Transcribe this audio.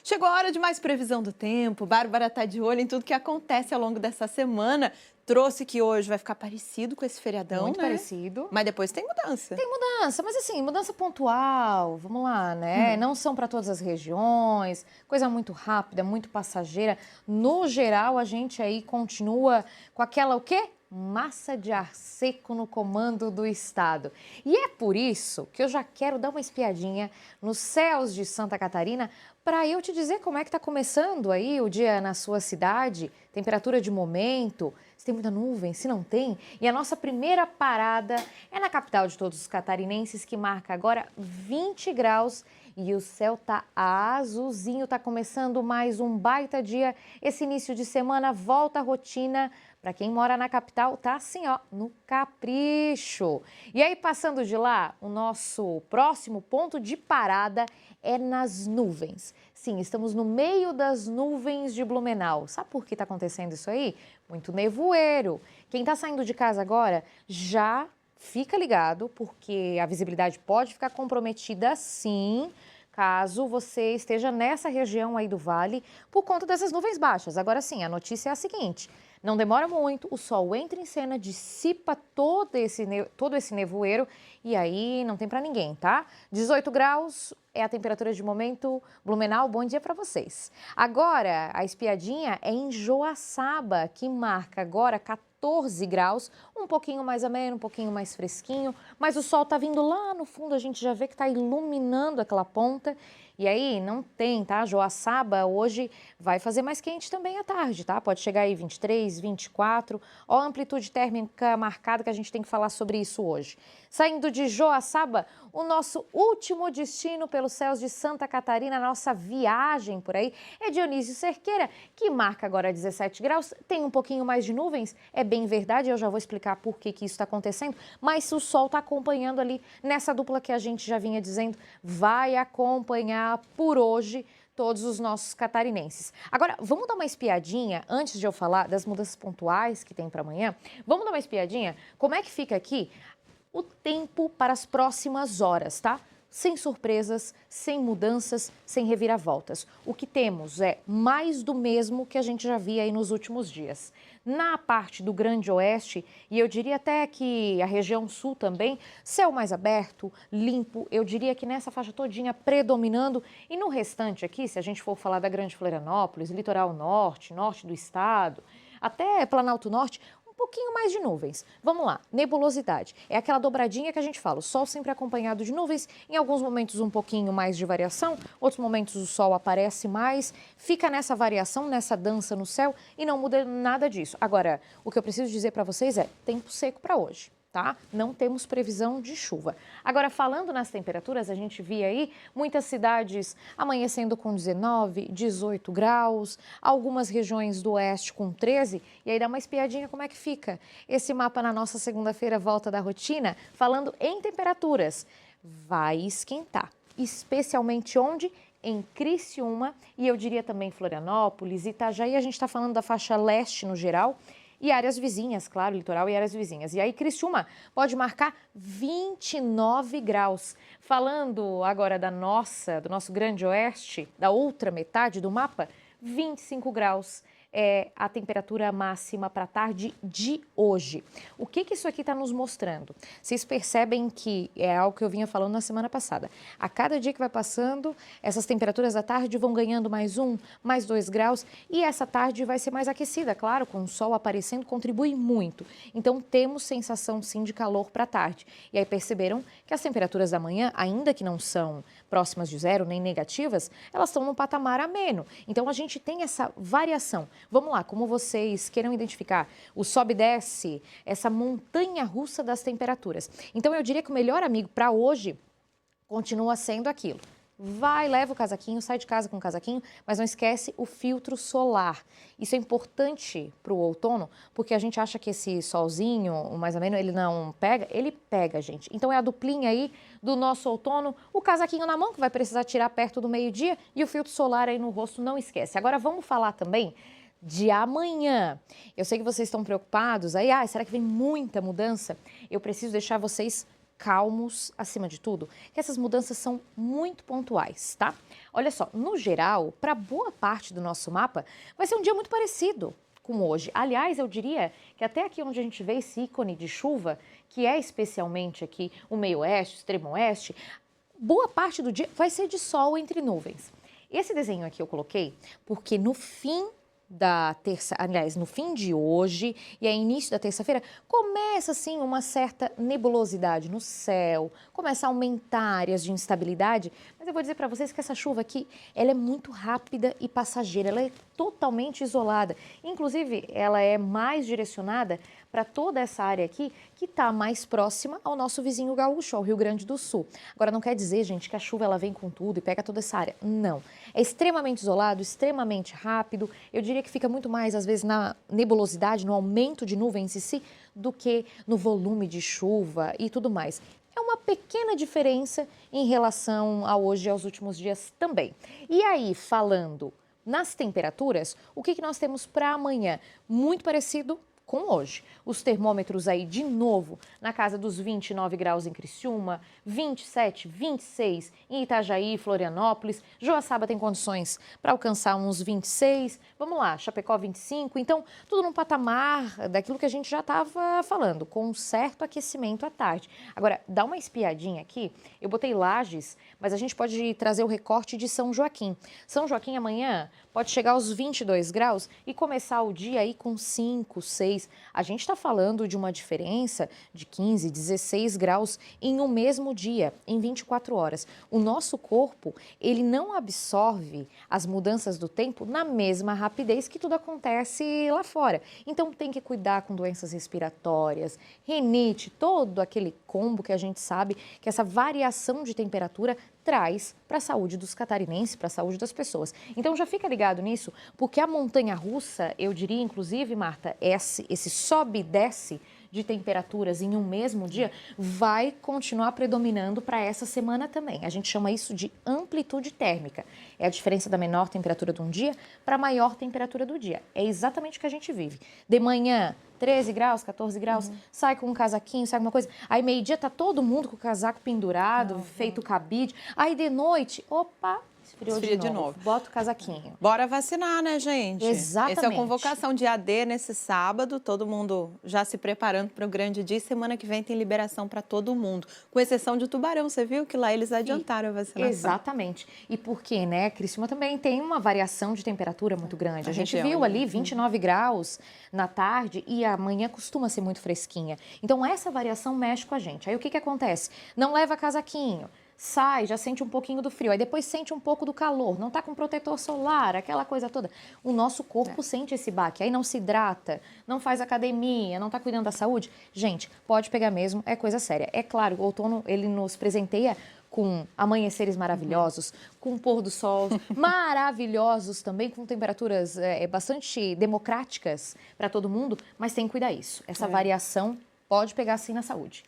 Chegou a hora de mais previsão do tempo. Bárbara está de olho em tudo que acontece ao longo dessa semana. Trouxe que hoje vai ficar parecido com esse feriadão, Muito né? parecido. Mas depois tem mudança. Tem mudança, mas assim, mudança pontual, vamos lá, né? Não são para todas as regiões, coisa muito rápida, muito passageira. No geral, a gente aí continua com aquela o quê? Massa de ar seco no comando do estado. E é por isso que eu já quero dar uma espiadinha nos céus de Santa Catarina para eu te dizer como é que está começando aí o dia na sua cidade, temperatura de momento, se tem muita nuvem, se não tem. E a nossa primeira parada é na capital de todos os catarinenses, que marca agora 20 graus e o céu tá azulzinho, tá começando mais um baita dia. Esse início de semana volta à rotina. Para quem mora na capital, tá assim, ó, no capricho. E aí, passando de lá, o nosso próximo ponto de parada é nas nuvens. Sim, estamos no meio das nuvens de Blumenau. Sabe por que está acontecendo isso aí? Muito nevoeiro. Quem está saindo de casa agora já fica ligado, porque a visibilidade pode ficar comprometida sim, caso você esteja nessa região aí do vale por conta dessas nuvens baixas. Agora sim, a notícia é a seguinte: não demora muito, o sol entra em cena, dissipa todo esse nevoeiro e aí não tem para ninguém, tá? 18 graus é a temperatura de momento. Blumenau, bom dia para vocês. Agora, a espiadinha é em Joaçaba, que marca agora 14 graus, um pouquinho mais ameno, um pouquinho mais fresquinho, mas o sol tá vindo lá no fundo, a gente já vê que tá iluminando aquela ponta. E aí, não tem, tá? Joaçaba hoje vai fazer mais quente também à tarde, tá? Pode chegar aí 23, 24. Ó, a amplitude térmica marcada, que a gente tem que falar sobre isso hoje. Saindo de Joaçaba, o nosso último destino pelos céus de Santa Catarina, nossa viagem por aí, é Dionísio Cerqueira, que marca agora 17 graus, tem um pouquinho mais de nuvens, é bem verdade, eu já vou explicar por que isso está acontecendo, mas o sol está acompanhando ali nessa dupla que a gente já vinha dizendo, vai acompanhar por hoje todos os nossos catarinenses. Agora, vamos dar uma espiadinha, antes de eu falar das mudanças pontuais que tem para amanhã, vamos dar uma espiadinha como é que fica aqui o tempo para as próximas horas, tá? Sem surpresas, sem mudanças, sem reviravoltas. O que temos é mais do mesmo que a gente já via aí nos últimos dias. Na parte do Grande Oeste, e eu diria até que a região sul também, céu mais aberto, limpo, eu diria que nessa faixa todinha predominando. E no restante aqui, se a gente for falar da Grande Florianópolis, litoral norte, norte do estado, até Planalto Norte, um pouquinho mais de nuvens. Vamos lá, nebulosidade. É aquela dobradinha que a gente fala, o sol sempre acompanhado de nuvens, em alguns momentos um pouquinho mais de variação, outros momentos o sol aparece mais, fica nessa variação, nessa dança no céu e não muda nada disso. Agora, o que eu preciso dizer para vocês é tempo seco para hoje. Tá? Não temos previsão de chuva. Agora, falando nas temperaturas, a gente via aí muitas cidades amanhecendo com 19, 18 graus, algumas regiões do oeste com 13, e aí dá uma espiadinha como é que fica. Esse mapa na nossa segunda-feira, volta da rotina, falando em temperaturas. Vai esquentar, especialmente onde? Em Criciúma, e eu diria também Florianópolis, Itajaí, a gente está falando da faixa leste no geral, e áreas vizinhas, claro, litoral e áreas vizinhas. E aí, Criciúma pode marcar 29 graus. Falando agora do nosso Grande Oeste, da outra metade do mapa, 25 graus. É a temperatura máxima para a tarde de hoje. O que isso aqui está nos mostrando? Vocês percebem que é algo que eu vinha falando na semana passada. A cada dia que vai passando, essas temperaturas da tarde vão ganhando mais 1, mais 2 graus e essa tarde vai ser mais aquecida, claro, com o sol aparecendo, contribui muito. Então temos sensação sim de calor para a tarde. E aí perceberam que as temperaturas da manhã, ainda que não são próximas de zero nem negativas, elas estão num patamar ameno. Então a gente tem essa variação. Vamos lá, como vocês queiram identificar o sobe e desce, essa montanha russa das temperaturas. Então eu diria que o melhor amigo para hoje continua sendo aquilo. Vai, leva o casaquinho, sai de casa com o casaquinho, mas não esquece o filtro solar. Isso é importante para o outono, porque a gente acha que esse solzinho, o mais ou menos, ele não pega, ele pega, gente. Então é a duplinha aí do nosso outono, o casaquinho na mão, que vai precisar tirar perto do meio-dia, e o filtro solar aí no rosto, não esquece. Agora vamos falar também de amanhã. Eu sei que vocês estão preocupados, aí, será que vem muita mudança? Eu preciso deixar vocês calmos, acima de tudo, que essas mudanças são muito pontuais, tá? Olha só, no geral, para boa parte do nosso mapa, vai ser um dia muito parecido com hoje. Aliás, eu diria que até aqui onde a gente vê esse ícone de chuva, que é especialmente aqui o meio-oeste, o extremo-oeste, boa parte do dia vai ser de sol entre nuvens. Esse desenho aqui eu coloquei porque no fim da terça, aliás, no fim de hoje e aí início da terça-feira, começa assim uma certa nebulosidade no céu, começa a aumentar áreas de instabilidade, mas eu vou dizer para vocês que essa chuva aqui, ela é muito rápida e passageira, ela é totalmente isolada. Inclusive, ela é mais direcionada para toda essa área aqui que está mais próxima ao nosso vizinho gaúcho, ao Rio Grande do Sul. Agora, não quer dizer, gente, que a chuva ela vem com tudo e pega toda essa área. Não. É extremamente isolado, extremamente rápido. Eu diria que fica muito mais, às vezes, na nebulosidade, no aumento de nuvens em si, do que no volume de chuva e tudo mais. É uma pequena diferença em relação a hoje e aos últimos dias também. E aí, falando nas temperaturas, o que nós temos para amanhã? Muito parecido com hoje. Os termômetros aí de novo na casa dos 29 graus em Criciúma, 27, 26 em Itajaí, Florianópolis. Joaçaba tem condições para alcançar uns 26. Vamos lá, Chapecó 25. Então, tudo num patamar daquilo que a gente já estava falando, com um certo aquecimento à tarde. Agora, dá uma espiadinha aqui. Eu botei Lages, mas a gente pode trazer o recorte de São Joaquim. São Joaquim amanhã pode chegar aos 22 graus e começar o dia aí com 5, 6. A gente está falando de uma diferença de 15, 16 graus em um mesmo dia, em 24 horas. O nosso corpo, ele não absorve as mudanças do tempo na mesma rapidez que tudo acontece lá fora. Então tem que cuidar com doenças respiratórias, rinite, todo aquele combo que a gente sabe que essa variação de temperatura traz para a saúde dos catarinenses, para a saúde das pessoas. Então já fica ligado nisso, porque a montanha-russa, eu diria inclusive, Marta, esse sobe e desce de temperaturas em um mesmo dia vai continuar predominando para essa semana também. A gente chama isso de amplitude térmica. É a diferença da menor temperatura de um dia para a maior temperatura do dia. É exatamente o que a gente vive. De manhã, 13 graus, 14 graus, sai com um casaquinho, sai alguma coisa. Aí meio-dia tá todo mundo com o casaco pendurado, feito cabide. Aí de noite, opa, esfriou de novo. Bota o casaquinho. Bora vacinar, né, gente? Exatamente. Essa é a convocação de AD nesse sábado, todo mundo já se preparando para o grande dia. Semana que vem tem liberação para todo mundo, com exceção de Tubarão, você viu que lá eles adiantaram a vacinação. Exatamente. E porque, né, Criciúma também tem uma variação de temperatura muito grande. A gente viu ali 29 graus na tarde e amanhã costuma ser muito fresquinha. Então essa variação mexe com a gente. Aí o que acontece? Não leva casaquinho. Sai, já sente um pouquinho do frio, aí depois sente um pouco do calor, não tá com protetor solar, aquela coisa toda. O nosso corpo sente esse baque, aí não se hidrata, não faz academia, não tá cuidando da saúde. Gente, pode pegar mesmo, é coisa séria. É claro, o outono, ele nos presenteia com amanheceres maravilhosos, com pôr do sol maravilhosos também, com temperaturas bastante democráticas para todo mundo, mas tem que cuidar isso. Essa variação pode pegar sim na saúde.